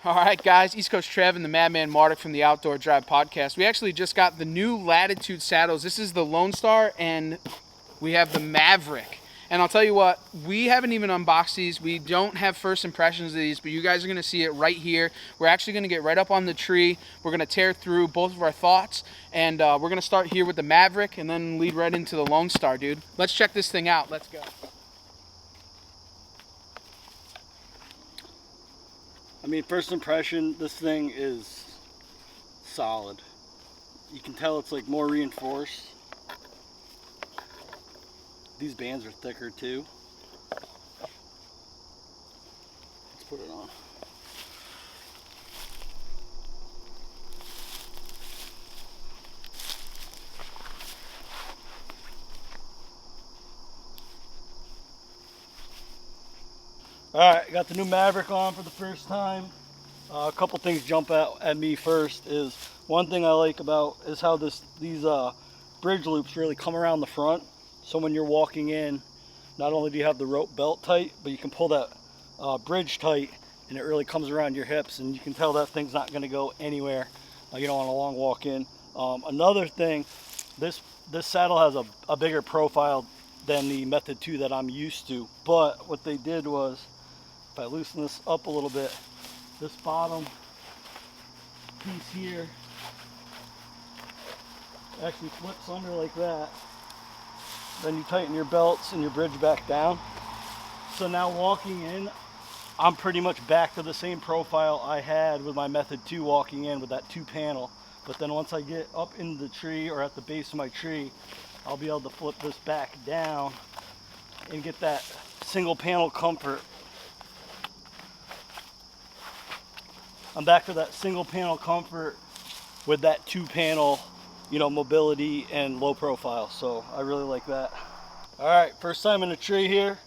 All right, guys, East Coast Trev and the Madman Maverick from the Outdoor Drive podcast. We actually just got the new Latitude saddles. This is the Lonestar, and we have the Maverick. And I'll tell you what, we haven't even unboxed these. We don't have first impressions of these, but you guys are going to see it right here. We're actually going to get right up on the tree. We're going to tear through both of our thoughts, and we're going to start here with the Maverick and then lead right into the Lonestar, dude. Let's check this thing out. Let's go. I mean, first impression, this thing is solid. You can tell it's like more reinforced. These bands are thicker too. Let's put it on. Alright, got the new Maverick on for the first time. A couple things jump out at me first. Is one thing I like about is how these bridge loops really come around the front. So when you're walking in, not only do you have the rope belt tight, but you can pull that bridge tight, and it really comes around your hips, and you can tell that thing's not going to go anywhere, on a long walk in. Another thing, this saddle has a bigger profile than the Method 2 that I'm used to. But what they did was, if I loosen this up a little bit, this bottom piece here actually flips under like that. Then you tighten your belts and your bridge back down. So now walking in, I'm pretty much back to the same profile I had with my Method 2 walking in with that 2 panel. But then once I get up in the tree or at the base of my tree, I'll be able to flip this back down and get that single panel comfort. I'm back to that single panel comfort with that 2 panel, mobility and low profile. So I really like that. All right, first time in a tree here.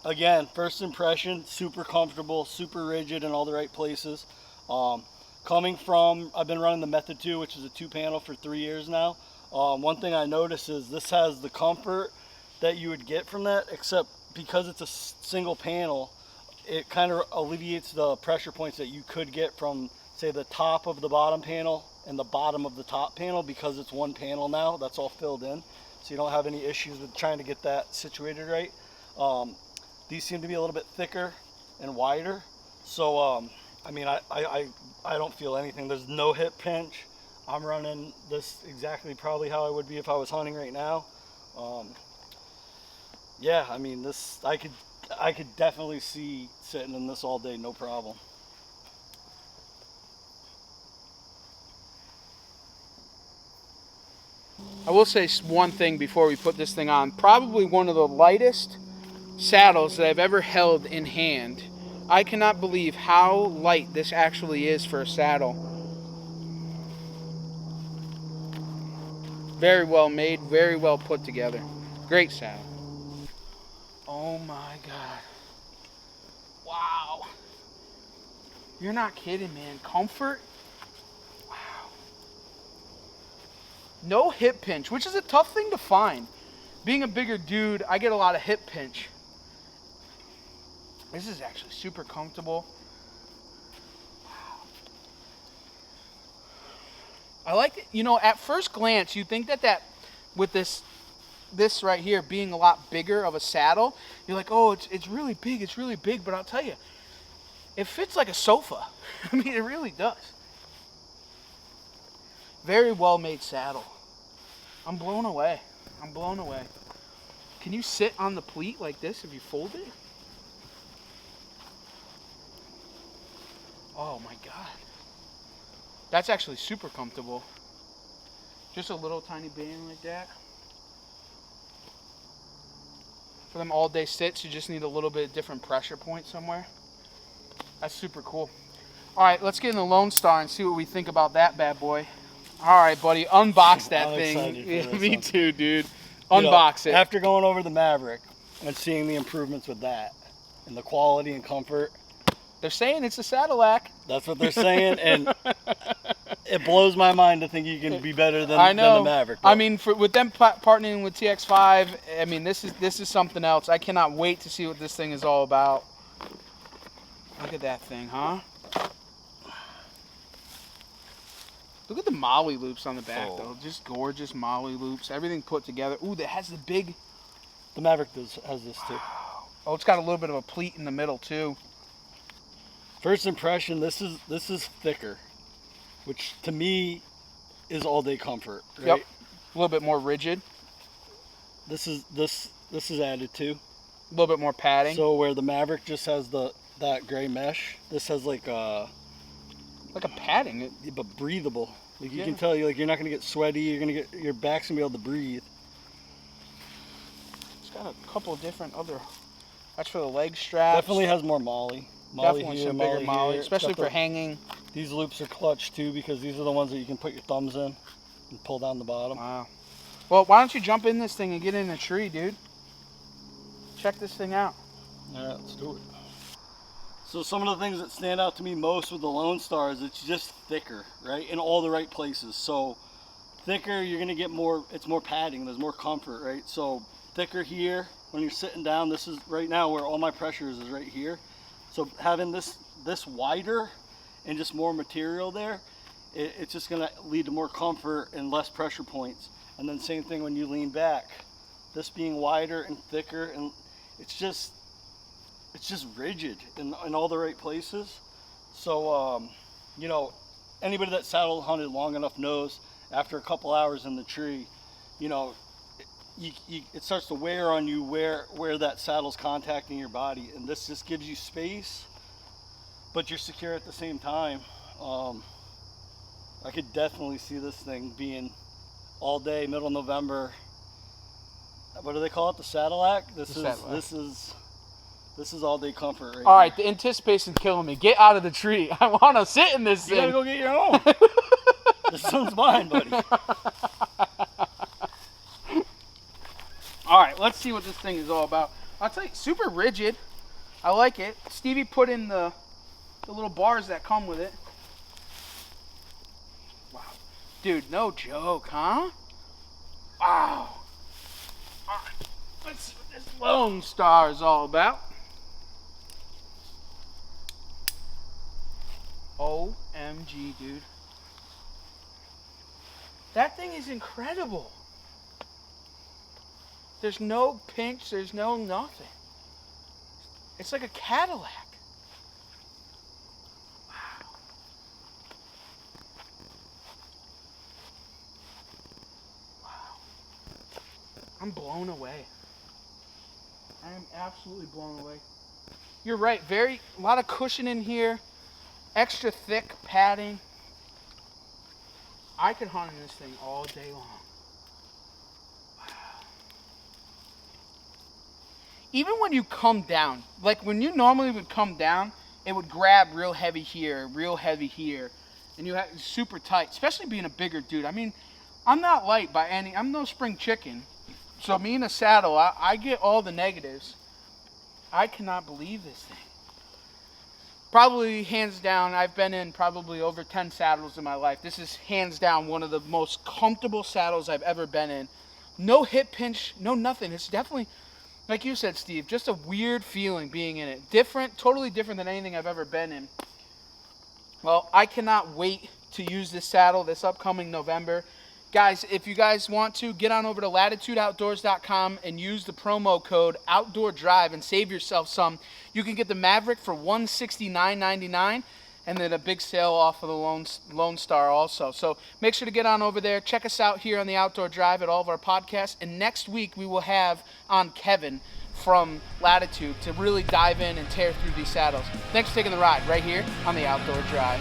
Again, first impression, super comfortable, super rigid in all the right places. Coming from, I've been running the Method 2, which is a 2 panel for 3 years now. One thing I noticed is this has the comfort that you would get from that, except because it's a single panel, it kind of alleviates the pressure points that you could get from, say, the top of the bottom panel and the bottom of the top panel, because it's 1 panel now that's all filled in, so you don't have any issues with trying to get that situated right. These seem to be a little bit thicker and wider, so I mean, I don't feel anything. There's no hip pinch. I'm running this exactly probably how I would be if I was hunting right now. Yeah, I mean, this I could definitely see sitting in this all day, no problem. I will say one thing before we put this thing on. Probably one of the lightest saddles that I've ever held in hand. I cannot believe how light this actually is for a saddle. Very well made, very well put together. Great saddle. Oh my God. Wow. You're not kidding, man. Comfort? Wow. No hip pinch, which is a tough thing to find. Being a bigger dude, I get a lot of hip pinch. This is actually super comfortable. Wow. I like it. At first glance, you think that with this right here being a lot bigger of a saddle, you're like, oh, it's really big, but I'll tell you, it fits like a sofa. I mean, it really does. Very well made saddle. I'm blown away. Can you sit on the pleat like this if you fold it? Oh my God. That's actually super comfortable. Just a little tiny band like that. For them all day sits, you just need a little bit different pressure point somewhere. That's super cool. All right, let's get in the Lonestar and see what we think about that bad boy. All right, buddy, unbox that thing. Yeah, me too, dude. Unbox it. After going over the Maverick and seeing the improvements with that and the quality and comfort, they're saying it's a Sadillac. That's what they're saying, and it blows my mind to think you can be better than the Maverick. I mean, with them partnering with TX5, I mean, this is something else. I cannot wait to see what this thing is all about. Look at that thing, huh? Look at the molly loops on the back, Oh. though. Just gorgeous molly loops. Everything put together. Ooh, that has the big... The Maverick has this too. Oh, it's got a little bit of a pleat in the middle, too. First impression, this is thicker, which to me is all day comfort, right? Yep. A little bit more rigid. This is added to. A little bit more padding. So where the Maverick just has that gray mesh, this has like a padding. but breathable. Like you Yeah. can tell you're not gonna get sweaty. Your back's gonna be able to breathe. It's got a couple of different other... That's for the leg straps. Definitely has more molly. Definitely here, some bigger molly, here. especially Got for hanging. These loops are clutch too because these are the ones that you can put your thumbs in and pull down the bottom. Wow. Well, why don't you jump in this thing and get in a tree, dude? Check this thing out. All right, let's do it. So some of the things that stand out to me most with the Lonestar is it's just thicker, right? In all the right places. So thicker, you're gonna get more, it's more padding, there's more comfort, right? So thicker here, when you're sitting down, this is right now where all my pressure is right here. So having this wider and just more material there, it's just gonna lead to more comfort and less pressure points. And then same thing when you lean back. This being wider and thicker, and it's just rigid in all the right places. So, you know, anybody that saddle hunted long enough knows after a couple hours in the tree, you know, it starts to wear on you where that saddle's contacting your body, and this just gives you space, but you're secure at the same time. I could definitely see this thing being all day, middle November. What do they call it? The saddle act? This is all day comfort right All right, here. the anticipation's killing me. Get out of the tree. I want to sit in this You thing. gotta go get your own. This one's mine, buddy. All right, let's see what this thing is all about. I'll tell you, super rigid. I like it. Stevie put in the little bars that come with it. Wow. Dude, no joke, huh? Wow. All right, let's see what this Lonestar is all about. OMG, dude. That thing is incredible. There's no pinch, there's no nothing. It's like a Cadillac. Wow. Wow. I'm blown away. I am absolutely blown away. You're right, a lot of cushion in here, extra thick padding. I could hunt in this thing all day long. Even when you come down, like when you normally would come down, it would grab real heavy here, and you have super tight, especially being a bigger dude. I mean, I'm not light by any, I'm no spring chicken. So me in a saddle, I get all the negatives. I cannot believe this thing. Probably hands down, I've been in probably over 10 saddles in my life. This is hands down one of the most comfortable saddles I've ever been in. No hip pinch, no nothing. It's definitely, like you said, Steve, just a weird feeling being in it. Different, totally different than anything I've ever been in. Well, I cannot wait to use this saddle this upcoming November. Guys, if you guys want to, get on over to latitudeoutdoors.com and use the promo code OutdoorDrive and save yourself some. You can get the Maverick for $169.99 and then a big sale off of the Lonestar also. So make sure to get on over there. Check us out here on the Outdoor Drive at all of our podcasts. And next week we will have on Kevin from Latitude to really dive in and tear through these saddles. Thanks for taking the ride right here on the Outdoor Drive.